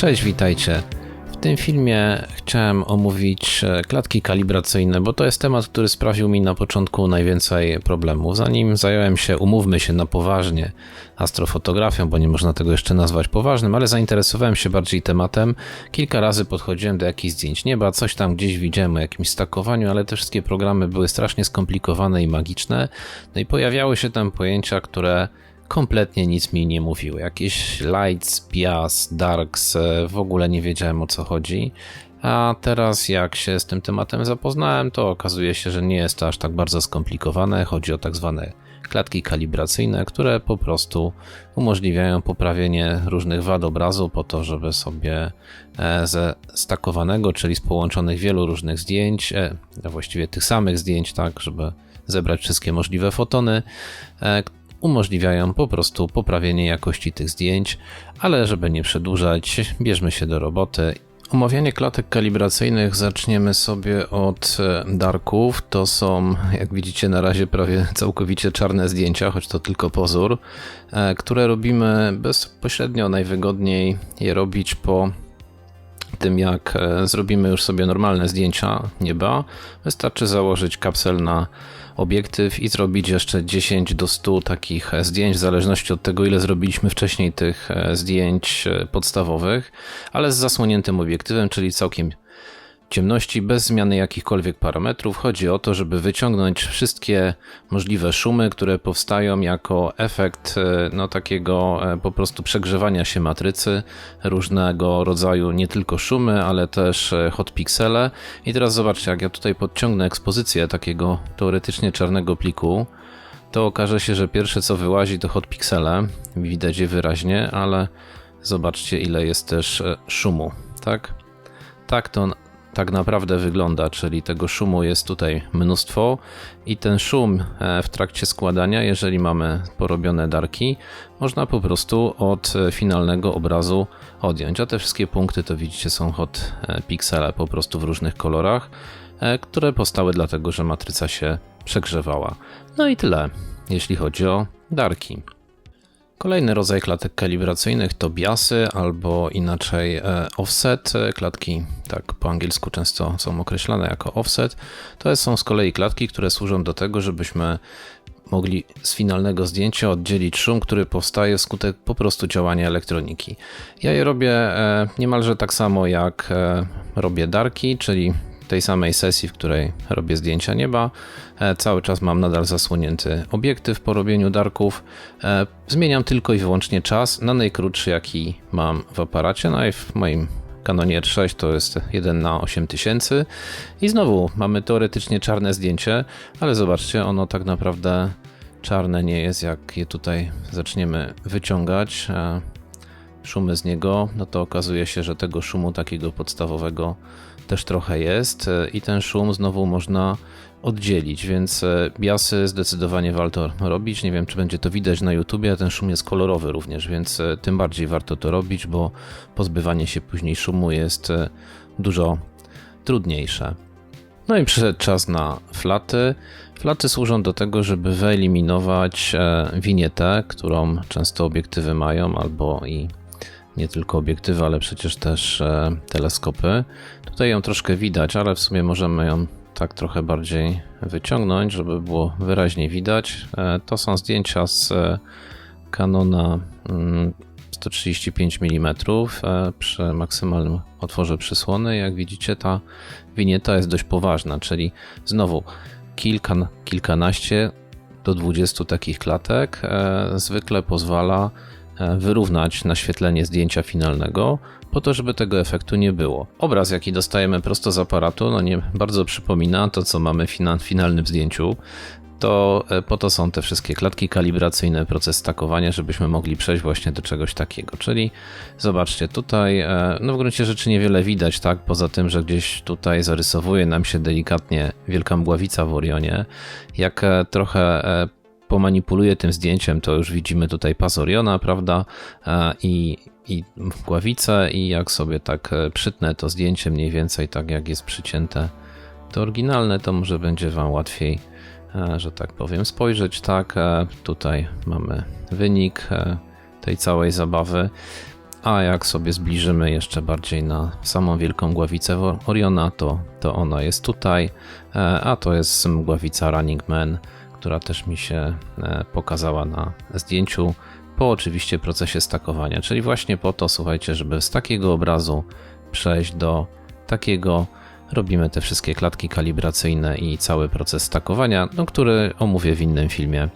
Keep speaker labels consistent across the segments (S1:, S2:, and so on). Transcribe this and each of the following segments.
S1: Cześć, witajcie. W tym filmie chciałem omówić klatki kalibracyjne, bo to jest temat, który sprawił mi na początku najwięcej problemów. Zanim zająłem się, umówmy się na poważnie, astrofotografią, bo nie można tego jeszcze nazwać poważnym, ale zainteresowałem się bardziej tematem. Kilka razy podchodziłem do jakichś zdjęć nieba, coś tam gdzieś widziałem o jakimś stakowaniu, ale te wszystkie programy były strasznie skomplikowane i magiczne. No i pojawiały się tam pojęcia, które kompletnie nic mi nie mówiły. Jakieś lights, bias, darks, w ogóle nie wiedziałem, o co chodzi. A teraz jak się z tym tematem zapoznałem, to okazuje się, że nie jest to aż tak bardzo skomplikowane. Chodzi o tak zwane klatki kalibracyjne, które po prostu umożliwiają poprawienie różnych wad obrazu po to, żeby sobie ze stakowanego, czyli z połączonych wielu różnych zdjęć, właściwie tych samych zdjęć, tak, żeby zebrać wszystkie możliwe fotony, umożliwiają po prostu poprawienie jakości tych zdjęć, ale żeby nie przedłużać, bierzmy się do roboty. Omawianie klatek kalibracyjnych zaczniemy sobie od darków. To są, jak widzicie, na razie prawie całkowicie czarne zdjęcia, choć to tylko pozór, które robimy bezpośrednio. Najwygodniej je robić po tym, jak zrobimy już sobie normalne zdjęcia nieba. Wystarczy założyć kapsel na obiektyw i zrobić jeszcze 10 do 100 takich zdjęć, w zależności od tego, ile zrobiliśmy wcześniej tych zdjęć podstawowych, ale z zasłoniętym obiektywem, czyli całkiem ciemności, bez zmiany jakichkolwiek parametrów. Chodzi o to, żeby wyciągnąć wszystkie możliwe szumy, które powstają jako efekt takiego po prostu przegrzewania się matrycy, różnego rodzaju nie tylko szumy, ale też hot pixele. I teraz zobaczcie, jak ja tutaj podciągnę ekspozycję takiego teoretycznie czarnego pliku, to okaże się, że pierwsze co wyłazi to hot pixele, widać je wyraźnie, ale zobaczcie, ile jest też szumu, tak? Tak to tak naprawdę wygląda, czyli tego szumu jest tutaj mnóstwo i ten szum w trakcie składania, jeżeli mamy porobione darki, można po prostu od finalnego obrazu odjąć, a te wszystkie punkty to widzicie są hot piksele po prostu w różnych kolorach, które powstały dlatego, że matryca się przegrzewała. No i tyle, jeśli chodzi o darki. Kolejny rodzaj klatek kalibracyjnych to biasy, albo inaczej offset. Klatki, tak po angielsku często są określane jako offset. To są z kolei klatki, które służą do tego, żebyśmy mogli z finalnego zdjęcia oddzielić szum, który powstaje wskutek po prostu działania elektroniki. Ja je robię niemalże tak samo jak robię darki, czyli tej samej sesji, w której robię zdjęcia nieba. Cały czas mam nadal zasłonięty obiektyw po robieniu darków. Zmieniam tylko i wyłącznie czas na najkrótszy, jaki mam w aparacie. No i w moim Canonie R6 to jest 1:8000 i znowu mamy teoretycznie czarne zdjęcie, ale zobaczcie, ono tak naprawdę czarne nie jest. Jak je tutaj zaczniemy wyciągać szumy z niego, no to okazuje się, że tego szumu takiego podstawowego też trochę jest i ten szum znowu można oddzielić, więc biasy zdecydowanie warto robić. Nie wiem, czy będzie to widać na YouTubie, ten szum jest kolorowy również, więc tym bardziej warto to robić, bo pozbywanie się później szumu jest dużo trudniejsze. No i przyszedł czas na flaty. Flaty służą do tego, żeby wyeliminować winietę, którą często obiektywy mają, albo i nie tylko obiektywy, ale przecież też teleskopy. Tutaj ją troszkę widać, ale w sumie możemy ją tak trochę bardziej wyciągnąć, żeby było wyraźnie widać. To są zdjęcia z Canona 135 mm przy maksymalnym otworze przysłony. Jak widzicie, ta winieta jest dość poważna, czyli znowu kilkanaście do 20 takich klatek zwykle pozwala wyrównać naświetlenie zdjęcia finalnego, po to, żeby tego efektu nie było. Obraz, jaki dostajemy prosto z aparatu, no nie bardzo przypomina to, co mamy w finalnym zdjęciu. To po to są te wszystkie klatki kalibracyjne, proces stakowania, żebyśmy mogli przejść właśnie do czegoś takiego. Czyli zobaczcie, tutaj no w gruncie rzeczy niewiele widać, tak? Poza tym, że gdzieś tutaj zarysowuje nam się delikatnie wielka mgławica w Orionie. Jak trochę pomanipuluję tym zdjęciem, to już widzimy tutaj pas Oriona, prawda? I mgławicę, i jak sobie tak przytnę to zdjęcie mniej więcej tak jak jest przycięte to oryginalne, to może będzie Wam łatwiej, że tak powiem, spojrzeć. Tak, tutaj mamy wynik tej całej zabawy. A jak sobie zbliżymy jeszcze bardziej na samą wielką mgławicę Oriona, to ona jest tutaj, a to jest mgławica Running Man, która też mi się pokazała na zdjęciu po oczywiście procesie stakowania, czyli właśnie po to, słuchajcie, żeby z takiego obrazu przejść do takiego, robimy te wszystkie klatki kalibracyjne i cały proces stakowania, który omówię w innym filmie.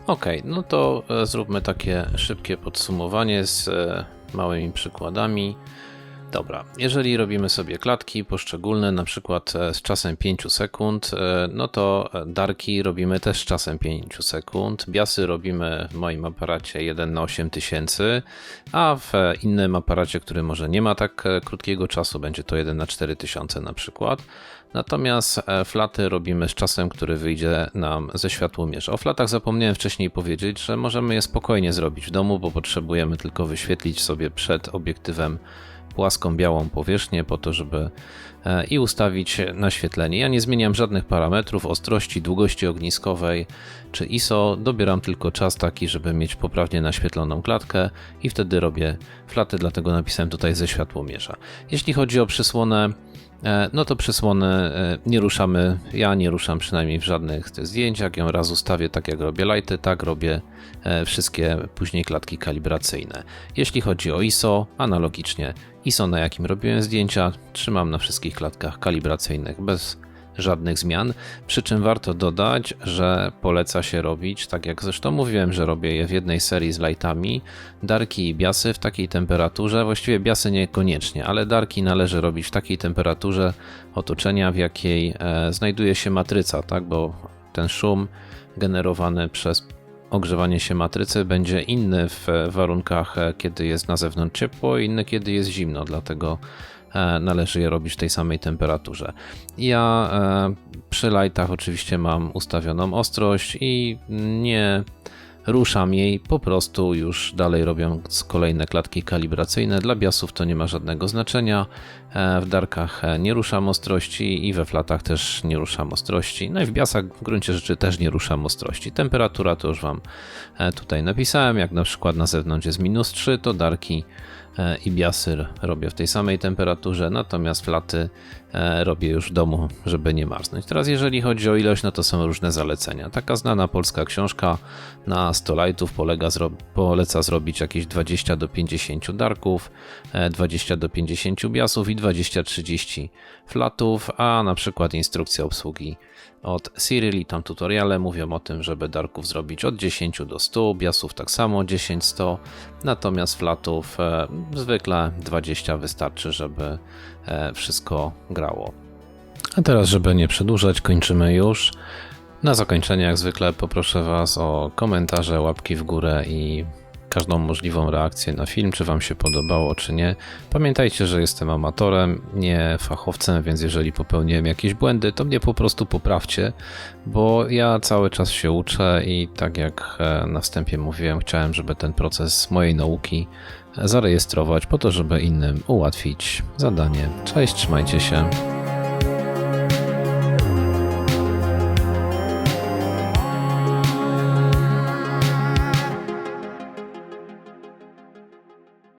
S1: Ok, no to zróbmy takie szybkie podsumowanie z małymi przykładami. Dobra, jeżeli robimy sobie klatki poszczególne, na przykład z czasem 5 sekund, no to darki robimy też z czasem 5 sekund. Biasy robimy w moim aparacie 1/8000, a w innym aparacie, który może nie ma tak krótkiego czasu, będzie to 1/4000 na przykład. Natomiast flaty robimy z czasem, który wyjdzie nam ze światłomierza. O flatach zapomniałem wcześniej powiedzieć, że możemy je spokojnie zrobić w domu, bo potrzebujemy tylko wyświetlić sobie przed obiektywem płaską białą powierzchnię po to, żeby i ustawić naświetlenie. Ja nie zmieniam żadnych parametrów, ostrości, długości ogniskowej czy ISO, dobieram tylko czas taki, żeby mieć poprawnie naświetloną klatkę i wtedy robię flaty, dlatego napisałem tutaj ze światłomierza. Jeśli chodzi o przysłonę, no to przysłonę nie ruszamy, ja nie ruszam przynajmniej w żadnych zdjęciach, ją raz ustawię tak jak robię lighty, tak robię wszystkie później klatki kalibracyjne. Jeśli chodzi o ISO, analogicznie ISO, na jakim robiłem zdjęcia, trzymam na wszystkich klatkach kalibracyjnych bez żadnych zmian, przy czym warto dodać, że poleca się robić, tak jak zresztą mówiłem, że robię je w jednej serii z lightami, darki i biasy w takiej temperaturze, właściwie biasy niekoniecznie, ale darki należy robić w takiej temperaturze otoczenia, w jakiej znajduje się matryca, tak, bo ten szum generowany przez ogrzewanie się matrycy będzie inny w warunkach, kiedy jest na zewnątrz ciepło, inny kiedy jest zimno, dlatego należy je robić w tej samej temperaturze. Ja przy lightach oczywiście mam ustawioną ostrość i nie ruszam jej, po prostu już dalej robiąc kolejne klatki kalibracyjne. Dla biasów to nie ma żadnego znaczenia, w darkach nie ruszam ostrości i we flatach też nie ruszam ostrości, no i w biasach w gruncie rzeczy też nie ruszam ostrości. Temperatura to już Wam tutaj napisałem, jak na przykład na zewnątrz jest -3, to darki i biasy robię w tej samej temperaturze, natomiast flaty robię już w domu, żeby nie marznąć. Teraz jeżeli chodzi o ilość, no to są różne zalecenia. Taka znana polska książka na 100 lightów poleca zrobić jakieś 20 do 50 darków, 20 do 50 biasów i 20-30 flatów, a na przykład instrukcja obsługi od Cyril, tam tutoriale mówią o tym, żeby darków zrobić od 10 do 100, biasów tak samo 10-100, natomiast flatów zwykle 20 wystarczy, żeby wszystko grało. A teraz, żeby nie przedłużać, kończymy już. Na zakończenie jak zwykle poproszę Was o komentarze, łapki w górę i każdą możliwą reakcję na film, czy Wam się podobało, czy nie. Pamiętajcie, że jestem amatorem, nie fachowcem, więc jeżeli popełniłem jakieś błędy, to mnie po prostu poprawcie, bo ja cały czas się uczę i tak jak na wstępie mówiłem, chciałem, żeby ten proces mojej nauki zarejestrować po to, żeby innym ułatwić zadanie. Cześć, trzymajcie się.